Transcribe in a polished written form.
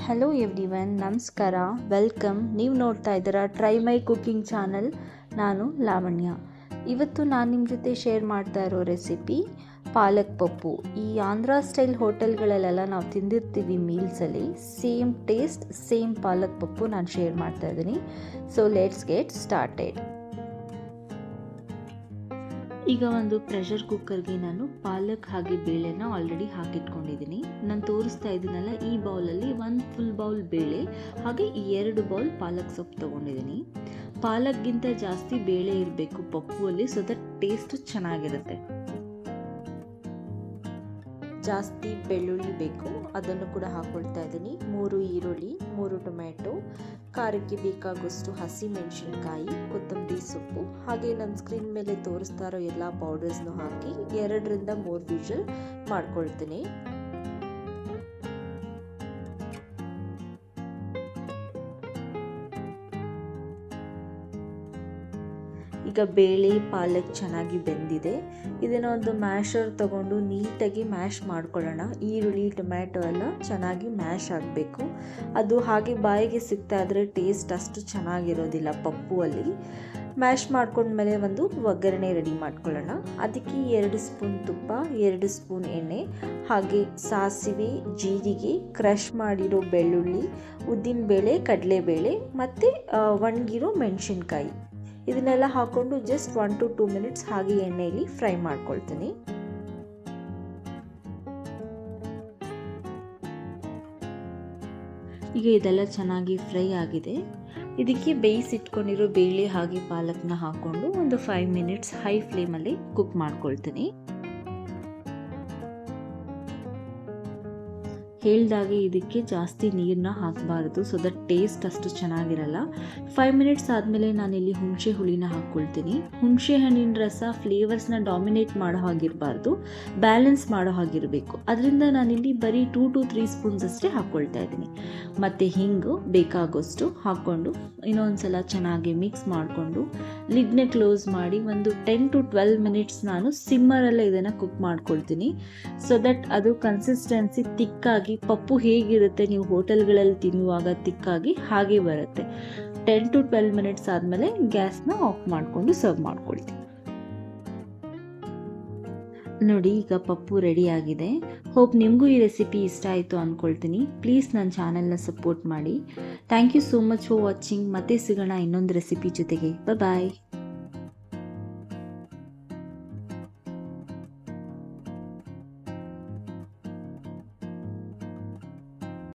Hello everyone, ನಮಸ್ಕಾರ, welcome. ನೀವು ನೋಡ್ತಾ ಇದ್ದೀರಾ ಟ್ರೈ ಮೈ ಕುಕಿಂಗ್ ಚಾನಲ್. ನಾನು ಲಾವಣ್ಯ. ಇವತ್ತು ನಾನು ನಿಮ್ಮ ಜೊತೆ ಶೇರ್ ಮಾಡ್ತಾ ಇರೋ ರೆಸಿಪಿ ಪಾಲಕ್ ಪಪ್ಪು. ಈ ಆಂಧ್ರ ಸ್ಟೈಲ್ ಹೋಟೆಲ್ಗಳಲ್ಲೆಲ್ಲ ನಾವು ತಿಂದಿರ್ತೀವಿ ಮೀಲ್ಸಲ್ಲಿ. ಸೇಮ್ ಟೇಸ್ಟ್, ಸೇಮ್ ಪಾಲಕ್ ಪಪ್ಪು ನಾನು ಶೇರ್ ಮಾಡ್ತಾ ಇದ್ದೀನಿ. So let's get started. ಈಗ ಒಂದು ಪ್ರೆಷರ್ ಕುಕ್ಕರ್ಗೆ ನಾನು ಪಾಲಕ್ ಹಾಗೆ ಬೇಳೆನ ಆಲ್ರೆಡಿ ಹಾಕಿಟ್ಕೊಂಡಿದ್ದೀನಿ. ನಾನು ತೋರಿಸ್ತಾ ಇದ್ದೀನಲ್ಲ, ಈ ಬೌಲಲ್ಲಿ 1 ಫುಲ್ ಬೌಲ್ ಬೇಳೆ ಹಾಗೆ 2 ಬೌಲ್ ಪಾಲಕ್ ಸೊಪ್ಪು ತೊಗೊಂಡಿದ್ದೀನಿ. ಪಾಲಕ್ಗಿಂತ ಜಾಸ್ತಿ ಬೇಳೆ ಇರಬೇಕು ಪಪ್ಪುವಲ್ಲಿ, ಸೊ ದಟ್ ಟೇಸ್ಟ್ ಚೆನ್ನಾಗಿರುತ್ತೆ. ಜಾಸ್ತಿ ಬೆಳ್ಳುಳ್ಳಿ ಬೇಕು, ಅದನ್ನು ಕೂಡ ಹಾಕೊಳ್ತಾ ಇದ್ದೀನಿ. 3 ಈರುಳ್ಳಿ, 3 ಟೊಮೆಟೊ, ಖಾರಕ್ಕೆ ಬೇಕಾಗುವಷ್ಟು ಹಸಿ ಮೆಣಸಿನ್ಕಾಯಿ, ಕೊತ್ತಂಬರಿ ಸೊಪ್ಪು, ಹಾಗೆ ನನ್ನ ಸ್ಕ್ರೀನ್ ಮೇಲೆ ತೋರಿಸ್ತಾ ಇರೋ ಎಲ್ಲ ಪೌಡರ್ಸ್ನು ಹಾಕಿ 2 ರಿಂದ 3 ವಿಷಲ್ ಮಾಡ್ಕೊಳ್ತೀನಿ. ಈಗ ಬೇಳೆ ಪಾಲಕ್ ಚೆನ್ನಾಗಿ ಬೆಂದಿದೆ. ಇದನ್ನು ಒಂದು ಮ್ಯಾಶರ್ ತಗೊಂಡು ನೀಟಾಗಿ ಮ್ಯಾಶ್ ಮಾಡ್ಕೊಳ್ಳೋಣ. ಈರುಳ್ಳಿ ಟೊಮ್ಯಾಟೊ ಎಲ್ಲ ಚೆನ್ನಾಗಿ ಮ್ಯಾಶ್ ಆಗಬೇಕು. ಅದು ಹಾಗೆ ಬಾಯಿಗೆ ಸಿಗ್ತಾ ಇದ್ರೆ ಟೇಸ್ಟ್ ಅಷ್ಟು ಚೆನ್ನಾಗಿರೋದಿಲ್ಲ ಪಪ್ಪುವಲ್ಲಿ. ಮ್ಯಾಶ್ ಮಾಡ್ಕೊಂಡ್ಮೇಲೆ ಒಂದು ಒಗ್ಗರಣೆ ರೆಡಿ ಮಾಡ್ಕೊಳ್ಳೋಣ. ಅದಕ್ಕೆ 2 ಸ್ಪೂನ್ ತುಪ್ಪ, 2 ಸ್ಪೂನ್ ಎಣ್ಣೆ, ಹಾಗೆ ಸಾಸಿವೆ, ಜೀರಿಗೆ, ಕ್ರಷ್ ಮಾಡಿರೋ ಬೆಳ್ಳುಳ್ಳಿ, ಉದ್ದಿನಬೇಳೆ, ಕಡಲೆಬೇಳೆ ಮತ್ತು ಒಣಗಿರೋ ಮೆಣಸಿನ್ಕಾಯಿ, ಇದನ್ನೆಲ್ಲ ಹಾಕೊಂಡು ಜಸ್ಟ್ 1 to 2 ಮಿನಿಟ್ಸ್ ಹಾಗೆ ಎಣ್ಣೆಯಲ್ಲಿ ಫ್ರೈ ಮಾಡ್ಕೊಳ್ತೀನಿ. ಈಗ ಇದೆಲ್ಲ ಚೆನ್ನಾಗಿ ಫ್ರೈ ಆಗಿದೆ. ಇದಕ್ಕೆ ಬೇಯಿಸಿಟ್ಕೊಂಡಿರೋ ಬೇಳೆ ಹಾಗೆ ಪಾಲಕ್ನ ಹಾಕೊಂಡು ಒಂದು 5 ಮಿನಿಟ್ಸ್ ಹೈ ಫ್ಲೇಮಲ್ಲಿ ಕುಕ್ ಮಾಡ್ಕೊಳ್ತೀನಿ. ಹೇಳ್ದಾಗೆ ಇದಕ್ಕೆ ಜಾಸ್ತಿ ನೀರನ್ನ ಹಾಕಬಾರ್ದು, ಸೊ ದಟ್ ಟೇಸ್ಟ್ ಅಷ್ಟು ಚೆನ್ನಾಗಿರಲ್ಲ. 5 ಮಿನಿಟ್ಸ್ ಆದಮೇಲೆ ನಾನಿಲ್ಲಿ ಹುಣಸೆ ಹುಳಿನ ಹಾಕ್ಕೊಳ್ತೀನಿ. ಹುಣಸೆ ಹಣ್ಣಿನ ರಸ ಫ್ಲೇವರ್ಸ್ನ ಡಾಮಿನೇಟ್ ಮಾಡೋ ಹಾಗಿರಬಾರ್ದು, ಬ್ಯಾಲೆನ್ಸ್ ಮಾಡೋ ಹಾಗಿರಬೇಕು. ಅದರಿಂದ ನಾನಿಲ್ಲಿ ಬರೀ 2 to 3 ಸ್ಪೂನ್ಸ್ ಅಷ್ಟೇ ಹಾಕ್ಕೊಳ್ತಾ ಇದ್ದೀನಿ. ಮತ್ತು ಹಿಂಗು ಬೇಕಾಗೋಷ್ಟು ಹಾಕ್ಕೊಂಡು ಇನ್ನೊಂದ್ಸಲ ಚೆನ್ನಾಗಿ ಮಿಕ್ಸ್ ಮಾಡಿಕೊಂಡು ಲಿಡ್ನ ಕ್ಲೋಸ್ ಮಾಡಿ ಒಂದು 10 to 12 ಮಿನಿಟ್ಸ್ ನಾನು ಸಿಮ್ಮರಲ್ಲೇ ಇದನ್ನು ಕುಕ್ ಮಾಡ್ಕೊಳ್ತೀನಿ. ಸೊ ದಟ್ ಅದು ಕನ್ಸಿಸ್ಟೆನ್ಸಿ ತಿಕ್ಕಾಗಿ, ಪಪ್ಪು ಹೇಗಿರುತ್ತೆ ನೀವು ಹೋಟೆಲ್ಗಳಲ್ಲಿ ತಿನ್ನುವಾಗ ತಿಕ್ಕಾಗಿ ಹಾಗೆ ಬರುತ್ತೆ. 10 to 12 ಮಿನಿಟ್ಸ್ ಆದಮೇಲೆ ಗ್ಯಾಸ್ನ ಆಫ್ ಮಾಡಿಕೊಂಡು ಸರ್ವ್ ಮಾಡ್ಕೊಳ್ತೀನಿ. ನೋಡಿ, ಈಗ ಪಪ್ಪು ರೆಡಿ ಆಗಿದೆ. ಹೋಪ್ ನಿಮಗೂ ಈ ರೆಸಿಪಿ ಇಷ್ಟ ಆಯಿತು ಅಂದ್ಕೊಳ್ತೀನಿ. ಪ್ಲೀಸ್ ನನ್ನ ಚಾನೆಲ್ನ ಸಪೋರ್ಟ್ ಮಾಡಿ. Thank you so much for watching. ಮತ್ತೆ ಸಿಗೋಣ ಇನ್ನೊಂದು ರೆಸಿಪಿ ಜೊತೆಗೆ. ಬಾಯ್.